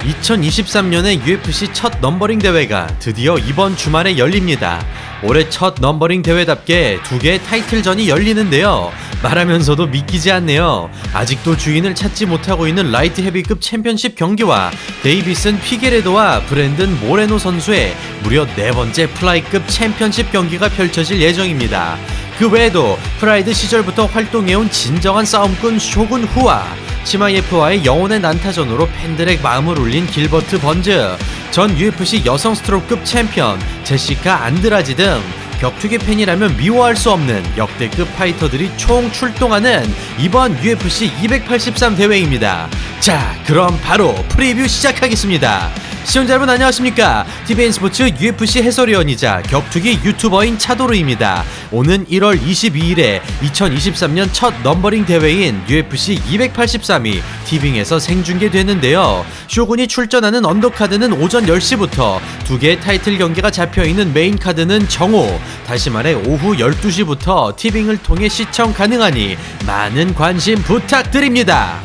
2023년의 UFC 첫 넘버링 대회가 드디어 이번 주말에 열립니다. 올해 첫 넘버링 대회답게 두 개의 타이틀전이 열리는데요. 말하면서도 믿기지 않네요. 아직도 주인을 찾지 못하고 있는 라이트 헤비급 챔피언십 경기와 데이비슨 피게레도와 브랜든 모레노 선수의 무려 4번째 플라이급 챔피언십 경기가 펼쳐질 예정입니다. 그 외에도 프라이드 시절부터 활동해온 진정한 싸움꾼 쇼군 후와 치마예프와의 영혼의 난타전으로 팬들의 마음을 울린 길버트 번즈, 전 UFC 여성 스트로크급 챔피언 제시카 안드라지 등 격투기 팬이라면 미워할 수 없는 역대급 파이터들이 총 출동하는 이번 UFC 283 대회입니다. 자, 그럼 바로 프리뷰 시작하겠습니다. 시청자 여러분 안녕하십니까? TVN 스포츠 UFC 해설위원이자 격투기 유튜버인 차도르입니다. 오는 1월 22일에 2023년 첫 넘버링 대회인 UFC 283이 티빙에서 생중계되는데요. 쇼군이 출전하는 언더카드는 오전 10시부터 두 개의 타이틀 경기가 잡혀있는 메인 카드는 정오, 다시 말해 오후 12시부터 티빙을 통해 시청 가능하니 많은 관심 부탁드립니다.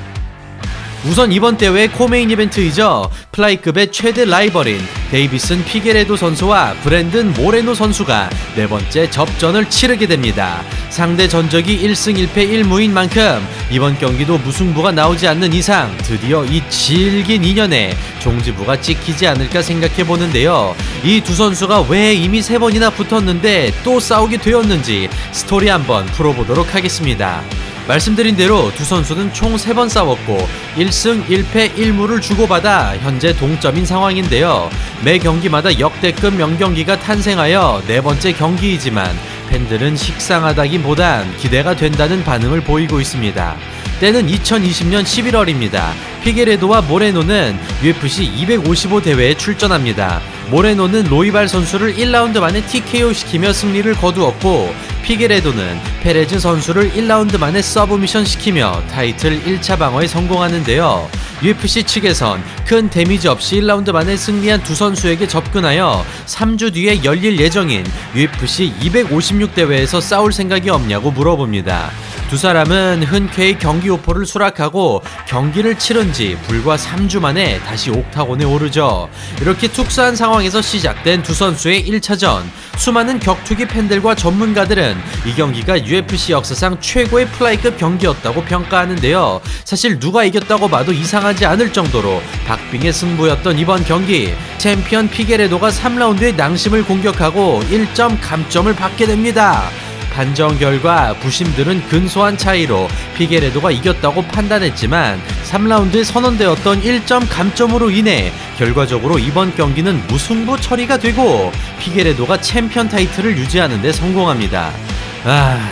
우선 이번 대회의 코메인 이벤트이죠. 플라이급의 최대 라이벌인 데이비슨 피게레도 선수와 브랜든 모레노 선수가 4번째 접전을 치르게 됩니다. 상대 전적이 1승 1패 1무인 만큼 이번 경기도 무승부가 나오지 않는 이상 드디어 이 질긴 인연에 종지부가 찍히지 않을까 생각해보는데요. 이 두 선수가 왜 이미 3번이나 붙었는데 또 싸우게 되었는지 스토리 한번 풀어보도록 하겠습니다. 말씀드린 대로 두 선수는 총 3번 싸웠고 1승 1패 1무를 주고받아 현재 동점인 상황인데요. 매 경기마다 역대급 명경기가 탄생하여 4번째 경기이지만 팬들은 식상하다기보단 기대가 된다는 반응을 보이고 있습니다. 때는 2020년 11월입니다. 피게레도와 모레노는 UFC 255 대회에 출전합니다. 모레노는 로이발 선수를 1라운드 만에 TKO 시키며 승리를 거두었고 피게레도는 페레즈 선수를 1라운드 만에 서브미션 시키며 타이틀 1차 방어에 성공하는데요. UFC 측에선 큰 데미지 없이 1라운드 만에 승리한 두 선수에게 접근하여 3주 뒤에 열릴 예정인 UFC 256 대회에서 싸울 생각이 없냐고 물어봅니다. 두 사람은 흔쾌히 경기 오퍼를 수락하고 경기를 치른 지 불과 3주 만에 다시 옥타곤에 오르죠. 이렇게 특수한 상황에서 시작된 두 선수의 1차전. 수많은 격투기 팬들과 전문가들은 이 경기가 UFC 역사상 최고의 플라이급 경기였다고 평가하는데요. 사실 누가 이겼다고 봐도 이상하지 않을 정도로 박빙의 승부였던 이번 경기. 챔피언 피게레도가 3라운드에 낭심을 공격하고 1점 감점을 받게 됩니다. 판정 결과 부심들은 근소한 차이로 피게레도가 이겼다고 판단했지만 3라운드에 선언되었던 1점 감점으로 인해 결과적으로 이번 경기는 무승부 처리가 되고 피게레도가 챔피언 타이틀을 유지하는 데 성공합니다.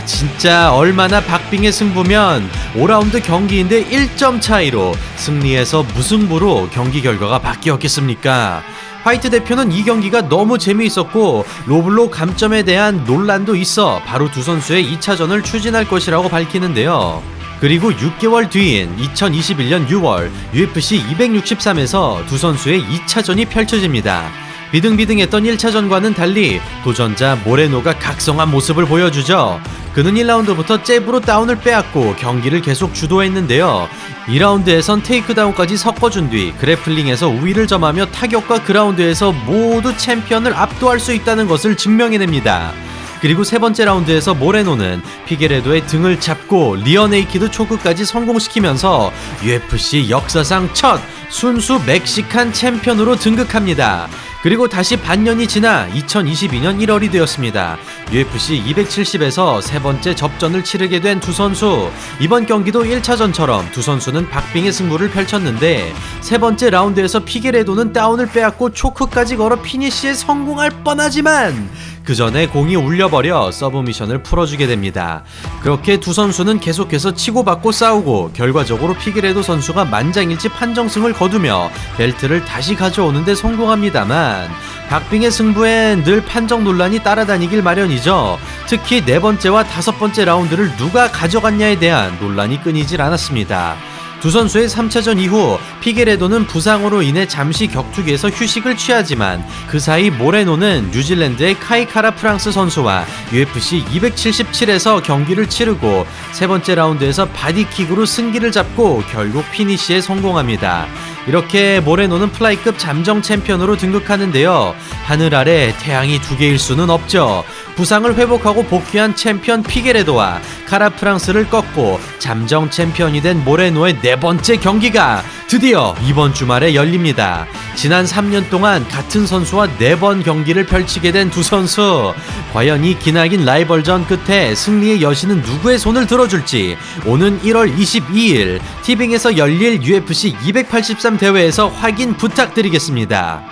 진짜 얼마나 박빙의 승부면 5라운드 경기인데 1점 차이로 승리해서 무승부로 경기 결과가 바뀌었겠습니까? 화이트 대표는 이 경기가 너무 재미있었고 로블로 감점에 대한 논란도 있어 바로 두 선수의 2차전을 추진할 것이라고 밝히는데요. 그리고 6개월 뒤인 2021년 6월 UFC 263에서 두 선수의 2차전이 펼쳐집니다. 비등비등했던 1차전과는 달리 도전자 모레노가 각성한 모습을 보여주죠. 그는 1라운드부터 잽으로 다운을 빼앗고 경기를 계속 주도했는데요. 2라운드에선 테이크다운까지 섞어준 뒤 그래플링에서 우위를 점하며 타격과 그라운드에서 모두 챔피언을 압도할 수 있다는 것을 증명해냅니다. 그리고 3번째 라운드에서 모레노는 피게레도의 등을 잡고 리어네이키드 초크까지 성공시키면서 UFC 역사상 첫 순수 멕시칸 챔피언으로 등극합니다. 그리고 다시 반년이 지나 2022년 1월이 되었습니다. UFC 270에서 3번째 접전을 치르게 된 두 선수. 이번 경기도 1차전처럼 두 선수는 박빙의 승부를 펼쳤는데 3번째 라운드에서 피게레도는 다운을 빼앗고 초크까지 걸어 피니시에 성공할 뻔하지만 그 전에 공이 울려버려 서브미션을 풀어주게 됩니다. 그렇게 두 선수는 계속해서 치고받고 싸우고 결과적으로 피게레도 선수가 만장일치 판정승을 거두며 벨트를 다시 가져오는 데 성공합니다만 박빙의 승부엔 늘 판정 논란이 따라다니길 마련이죠. 특히 4번째와 5번째 라운드를 누가 가져갔냐에 대한 논란이 끊이질 않았습니다. 두 선수의 3차전 이후 피게레도는 부상으로 인해 잠시 격투기에서 휴식을 취하지만 그 사이 모레노는 뉴질랜드의 카이카라 프랑스 선수와 UFC 277에서 경기를 치르고 세 번째 라운드에서 바디킥으로 승기를 잡고 결국 피니시에 성공합니다. 이렇게 모레노는 플라이급 잠정 챔피언으로 등극하는데요. 하늘 아래 태양이 두 개일 수는 없죠. 부상을 회복하고 복귀한 챔피언 피게레도와 카라 프랑스를 꺾고 잠정 챔피언이 된 모레노의 네 번째 경기가 드디어 이번 주말에 열립니다. 지난 3년 동안 같은 선수와 4번 경기를 펼치게 된 두 선수. 과연 이 기나긴 라이벌전 끝에 승리의 여신은 누구의 손을 들어줄지 오는 1월 22일 티빙에서 열릴 UFC 283 대회에서 확인 부탁드리겠습니다.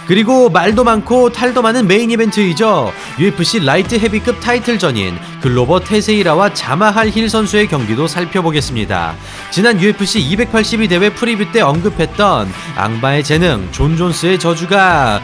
그리고 말도 많고 탈도 많은 메인 이벤트이죠. UFC 라이트 헤비급 타이틀전인 글로버 테세이라와 자마할 힐 선수의 경기도 살펴보겠습니다. 지난 UFC 282 대회 프리뷰 때 언급했던 악마의 재능 존 존스의 저주가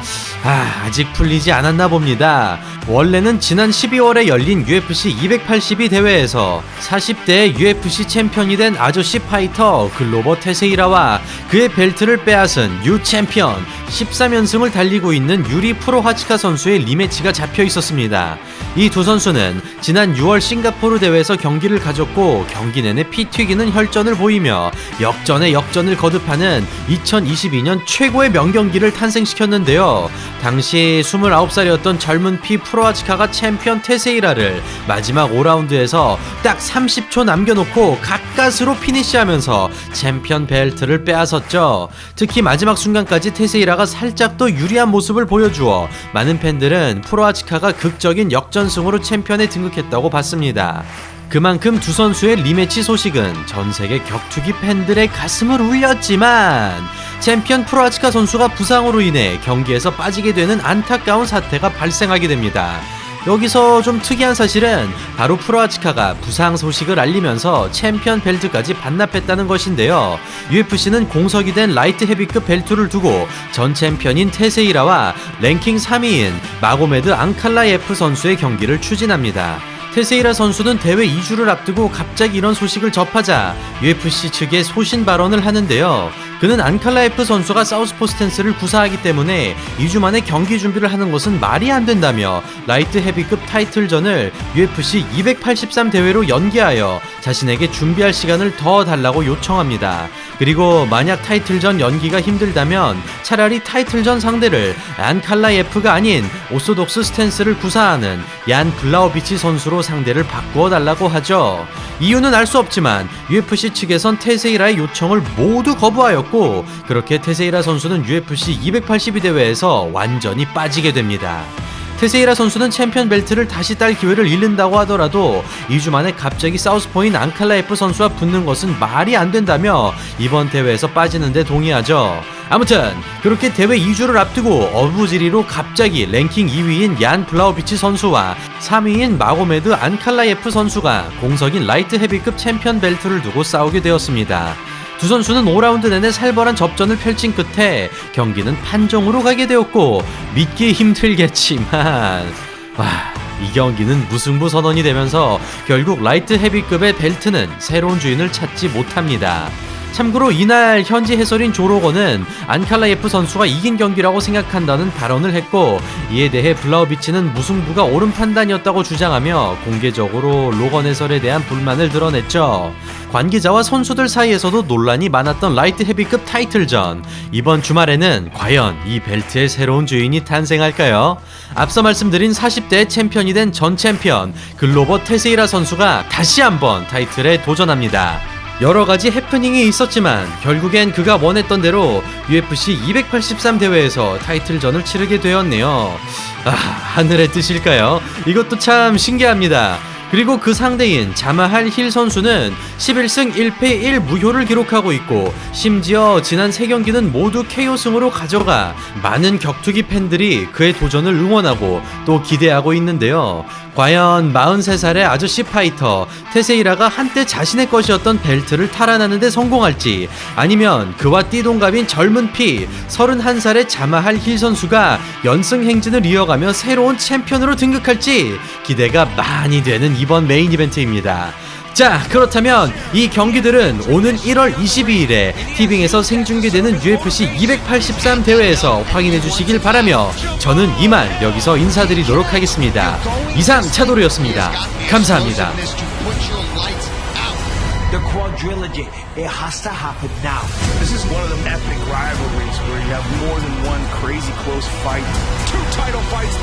아직 풀리지 않았나 봅니다. 원래는 지난 12월에 열린 UFC 282 대회에서 40대 UFC 챔피언이 된 아저씨 파이터 글로버 테세이라와 그의 벨트를 빼앗은 뉴 챔피언 13연승을 달리고 있는 유리 프로하치카 선수의 리매치가 잡혀 있었습니다. 이 두 선수는 지난 6월 싱가포르 대회에서 경기를 가졌고 경기 내내 피 튀기는 혈전을 보이며 역전에 역전을 거듭하는 2022년 최고의 명경기를 탄생시켰는데요. 당시 29살이었던 젊은 피 프로하치카가 챔피언 테세이라를 마지막 5라운드에서 딱 30초 남겨놓고 가까스로 피니시하면서 챔피언 벨트를 빼앗았죠. 특히 마지막 순간까지 테세이라가 살짝 더 유리한 모습을 보여주어 많은 팬들은 프로하치카가 극적인 역전승으로 챔피언에 등극했다고 봤습니다. 그만큼 두 선수의 리매치 소식은 전 세계 격투기 팬들의 가슴을 울렸지만 챔피언 프로하치카 선수가 부상으로 인해 경기에서 빠지게 되는 안타까운 사태가 발생하게 됩니다. 여기서 좀 특이한 사실은 바로 프로하치카가 부상 소식을 알리면서 챔피언 벨트까지 반납했다는 것인데요. UFC는 공석이 된 라이트 헤비급 벨트를 두고 전 챔피언인 테세이라와 랭킹 3위인 마고메드 앙칼라예프 선수의 경기를 추진합니다. 테세이라 선수는 대회 2주를 앞두고 갑자기 이런 소식을 접하자 UFC 측에 소신 발언을 하는데요. 그는 앙칼라예프 선수가 사우스포 스탠스를 구사하기 때문에 2주 만에 경기 준비를 하는 것은 말이 안 된다며 라이트 헤비급 타이틀전을 UFC 283 대회로 연기하여 자신에게 준비할 시간을 더 달라고 요청합니다. 그리고 만약 타이틀전 연기가 힘들다면 차라리 타이틀전 상대를 앙칼라예프가 아닌 오소독스 스탠스를 구사하는 얀 블라우비치 선수로 상대를 바꾸어 달라고 하죠. 이유는 알 수 없지만 UFC 측에선 테세이라의 요청을 모두 거부하였고 그렇게 테세이라 선수는 UFC 282 대회에서 완전히 빠지게 됩니다. 테세이라 선수는 챔피언 벨트를 다시 딸 기회를 잃는다고 하더라도 2주 만에 갑자기 사우스포인 앙칼라예프 선수와 붙는 것은 말이 안 된다며 이번 대회에서 빠지는데 동의하죠. 아무튼 그렇게 대회 2주를 앞두고 어부지리로 갑자기 랭킹 2위인 얀 블라우비치 선수와 3위인 마고메드 앙칼라예프 선수가 공석인 라이트 헤비급 챔피언 벨트를 두고 싸우게 되었습니다. 두 선수는 5라운드 내내 살벌한 접전을 펼친 끝에 경기는 판정으로 가게 되었고 믿기 힘들겠지만 이 경기는 무승부 선언이 되면서 결국 라이트 헤비급의 벨트는 새로운 주인을 찾지 못합니다. 참고로 이날 현지 해설인 조로건은 앙칼라예프 선수가 이긴 경기라고 생각한다는 발언을 했고 이에 대해 블라우비치는 무승부가 옳은 판단이었다고 주장하며 공개적으로 로건 해설에 대한 불만을 드러냈죠. 관계자와 선수들 사이에서도 논란이 많았던 라이트 헤비급 타이틀전. 이번 주말에는 과연 이 벨트의 새로운 주인이 탄생할까요? 앞서 말씀드린 40대 챔피언이 된 전 챔피언 글로버 테세이라 선수가 다시 한번 타이틀에 도전합니다. 여러가지 해프닝이 있었지만 결국엔 그가 원했던 대로 UFC 283 대회에서 타이틀전을 치르게 되었네요. 하늘의 뜻일까요? 이것도 참 신기합니다. 그리고 그 상대인 자마할 힐 선수는 11승 1패 1무효를 기록하고 있고 심지어 지난 3경기는 모두 KO승으로 가져가 많은 격투기 팬들이 그의 도전을 응원하고 또 기대하고 있는데요. 과연 43살의 아저씨 파이터 테세이라가 한때 자신의 것이었던 벨트를 탈환하는 데 성공할지 아니면 그와 띠동갑인 젊은 피 31살의 자마할 힐 선수가 연승 행진을 이어가며 새로운 챔피언으로 등극할지 기대가 많이 되는 이번 메인 이벤트입니다. 자, 그렇다면 이 경기들은 오는 1월 22일에 티빙에서 생중계되는 UFC 283 대회에서 확인해 주시길 바라며 저는 이만 여기서 인사드리도록 하겠습니다. 이상 차도르였습니다. 감사합니다. The quadrilogy, it has to happen now. This is one of them epic rivalries where you have more than one crazy close fight. 2 title fights